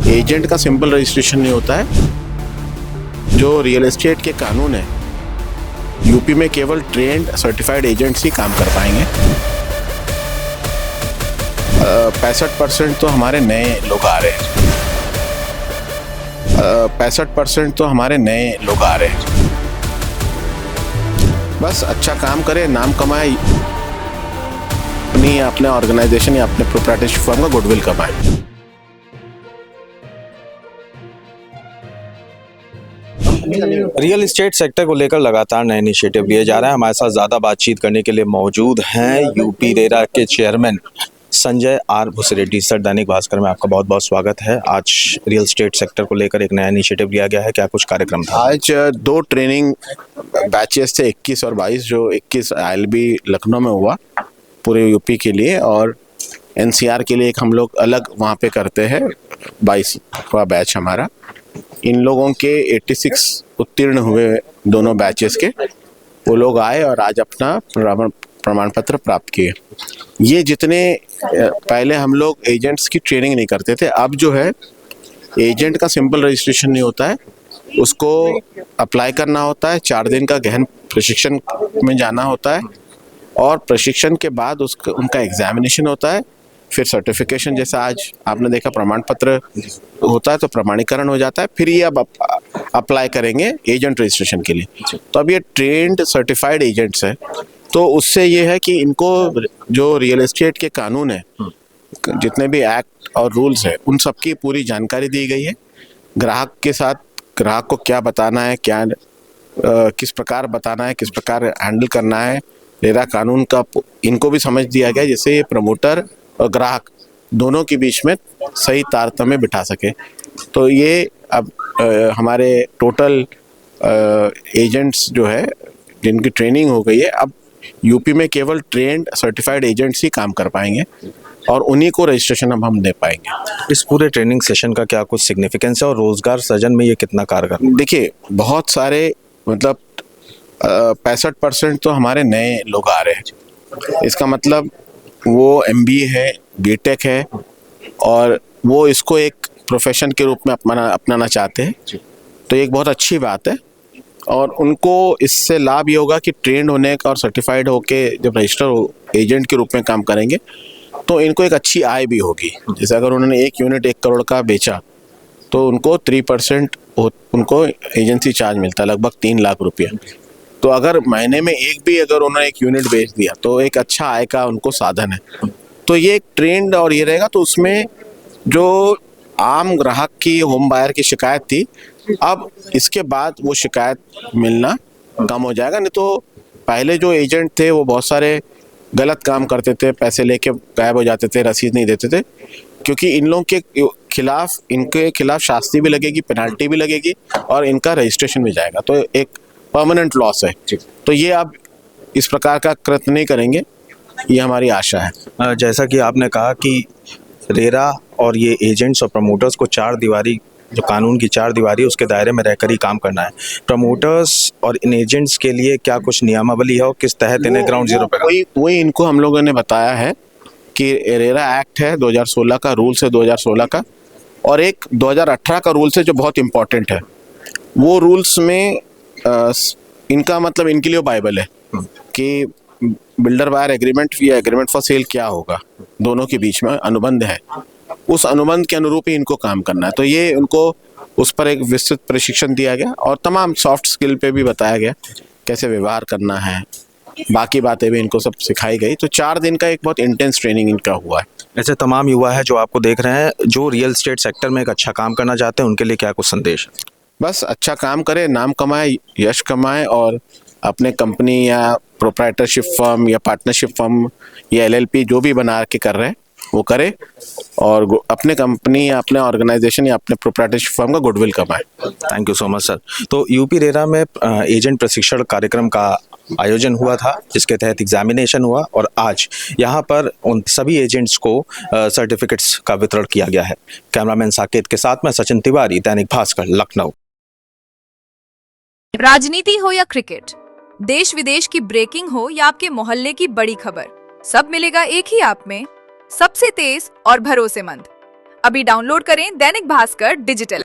Agent का simple registration नहीं होता है। जो रियल एस्टेट के कानून है, यूपी में केवल ट्रेंड सर्टिफाइड एजेंट्स ही काम कर पाएंगे। 65% तो हमारे नए लोग आ रहे हैं। 65% तो हमारे नए लोग आ रहे हैं। बस अच्छा काम करे, नाम कमाए, अपने ऑर्गेनाइजेशन या अपने प्रोप्राइटरशिप फर्म का गुडविल कमाए। रियल एस्टेट सेक्टर को लेकर लगातार नए इनिशिएटिव लिए जा रहे हैं। हमारे साथ ज़्यादा बातचीत करने के लिए मौजूद हैं यूपी रेरा के chairman Sanjay are भुसरेड्डी। Sir, Dainik Bhaskar में आपका बहुत बहुत स्वागत है। आज रियल एस्टेट सेक्टर को लेकर एक नया इनिशिएटिव लिया गया है, क्या कुछ कार्यक्रम था? आज 2 ट्रेनिंग बैचेस थे, 21 और 22। जो 21 ILB लखनऊ में हुआ पूरे यूपी के लिए, और NCR के लिए एक हम लोग अलग वहाँ पे करते हैं। 22 का बैच हमारा। इन लोगों के 86 उत्तीर्ण हुए दोनों बैचेस के, वो लोग आए और आज अपना प्रमाण पत्र प्राप्त किए। ये जितने पहले हम लोग एजेंट्स की ट्रेनिंग नहीं करते थे, अब जो है एजेंट का सिंपल रजिस्ट्रेशन नहीं होता है, उसको अप्लाई करना होता है। 4 दिन का गहन प्रशिक्षण में जाना होता है, और प्रशिक्षण के बाद उनका एग्जामिनेशन होता है। फिर सर्टिफिकेशन, जैसा आज आपने देखा प्रमाण पत्र होता है, तो प्रमाणीकरण हो जाता है। फिर ये अब अप्लाई करेंगे एजेंट रजिस्ट्रेशन के लिए। तो अब ये ट्रेंड सर्टिफाइड एजेंट्स है, तो उससे ये है कि इनको जो रियल एस्टेट के कानून है, जितने भी एक्ट और रूल्स है, उन सब की पूरी जानकारी दी गई है। ग्राहक के साथ ग्राहक को क्या बताना है, क्या किस प्रकार बताना है, किस प्रकार हैंडल करना है, रेरा कानून का इनको भी समझ दिया गया, जिससे ये प्रमोटर और ग्राहक दोनों के बीच में सही तारतम्य बिठा सके। तो ये अब हमारे टोटल एजेंट्स जो है, जिनकी ट्रेनिंग हो गई है, अब यूपी में केवल ट्रेंड सर्टिफाइड एजेंट्स ही काम कर पाएंगे, और उन्हीं को रजिस्ट्रेशन अब हम दे पाएंगे। इस पूरे ट्रेनिंग सेशन का क्या कुछ सिग्निफिकेंस है और रोजगार सृजन में ये कितना कारगर? देखिए, बहुत सारे मतलब 65% तो हमारे नए लोग आ रहे हैं। इसका मतलब वो MBA है, BTech है, और वो इसको एक प्रोफेशन के रूप में अपनाना चाहते हैं। तो एक बहुत अच्छी बात है, और उनको इससे लाभ ये होगा कि ट्रेंड होने का और सर्टिफाइड होके जब रजिस्टर एजेंट के रूप में काम करेंगे, तो इनको एक अच्छी आय भी होगी। जैसे अगर उन्होंने 1 यूनिट 1 करोड़ का बेचा, तो उनको 3% उनको एजेंसी चार्ज मिलता है, लगभग 3 लाख रुपया। तो अगर महीने में अगर उन्होंने 1 यूनिट बेच दिया, तो एक अच्छा आय का उनको साधन है। तो ये एक ट्रेंड और ये रहेगा। तो उसमें जो आम ग्राहक की, होम बायर की शिकायत थी, अब इसके बाद वो शिकायत मिलना कम हो जाएगा। नहीं तो पहले जो एजेंट थे वो बहुत सारे गलत काम करते थे, पैसे लेके गायब हो जाते थे, रसीद नहीं देते थे। क्योंकि इन लोगों के इनके खिलाफ शास्ति भी लगेगी, पेनाल्टी भी लगेगी, और इनका रजिस्ट्रेशन भी जाएगा। तो एक परमानेंट लॉस है। तो ये अब इस प्रकार का कृत्य नहीं करेंगे, ये हमारी आशा है। जैसा कि आपने कहा कि रेरा और ये एजेंट्स और प्रमोटर्स को 4 दीवारी, जो कानून की 4 दीवारी, उसके दायरे में रहकर ही काम करना है। प्रमोटर्स और इन एजेंट्स के लिए क्या कुछ नियमावली है और किस तहत इन्हें ग्राउंड जीरो पे? वही इनको हम लोगों ने बताया है कि रेरा एक्ट है 2016 का, रूल्स है 2016 का, और एक 2018 का रूल्स है जो बहुत इंपॉर्टेंट है। वो रूल्स में इनका मतलब इनके लिए बाइबल है कि बिल्डर बायर एग्रीमेंट या एग्रीमेंट फॉर सेल क्या होगा, दोनों के बीच में अनुबंध है, उस अनुबंध के अनुरूप ही इनको काम करना है। तो ये उनको उस पर एक विस्तृत प्रशिक्षण दिया गया, और तमाम सॉफ्ट स्किल पे भी बताया गया, कैसे व्यवहार करना है, बाकी बातें भी इनको सब सिखाई गई। तो 4 दिन का एक बहुत इंटेंस ट्रेनिंग इनका हुआ है। ऐसे तमाम युवा है जो आपको देख रहे हैं, जो रियल एस्टेट सेक्टर में एक अच्छा काम करना चाहते हैं, उनके लिए क्या कुछ संदेश है? बस अच्छा काम करे, नाम कमाए, यश कमाए, और अपने कंपनी या प्रोप्राइटरशिप फर्म या पार्टनरशिप फर्म या LLP जो भी बना के कर रहे हैं वो करे, और अपने कंपनी या अपने ऑर्गेनाइजेशन या अपने प्रोप्राइटरशिप फर्म का गुडविल कमाए। Thank you so much sir. तो यूपी रेरा में एजेंट प्रशिक्षण कार्यक्रम का आयोजन हुआ था, जिसके तहत एग्जामिनेशन हुआ, और आज यहाँ पर उन सभी एजेंट्स को सर्टिफिकेट्स का वितरण किया गया है। कैमरामैन साकेत के साथ मैं सचिन तिवारी, दैनिक भास्कर, लखनऊ। राजनीति हो या क्रिकेट, देश विदेश की ब्रेकिंग हो या आपके मोहल्ले की बड़ी खबर, सब मिलेगा एक ही ऐप में, सबसे तेज और भरोसेमंद। अभी डाउनलोड करें दैनिक भास्कर डिजिटल।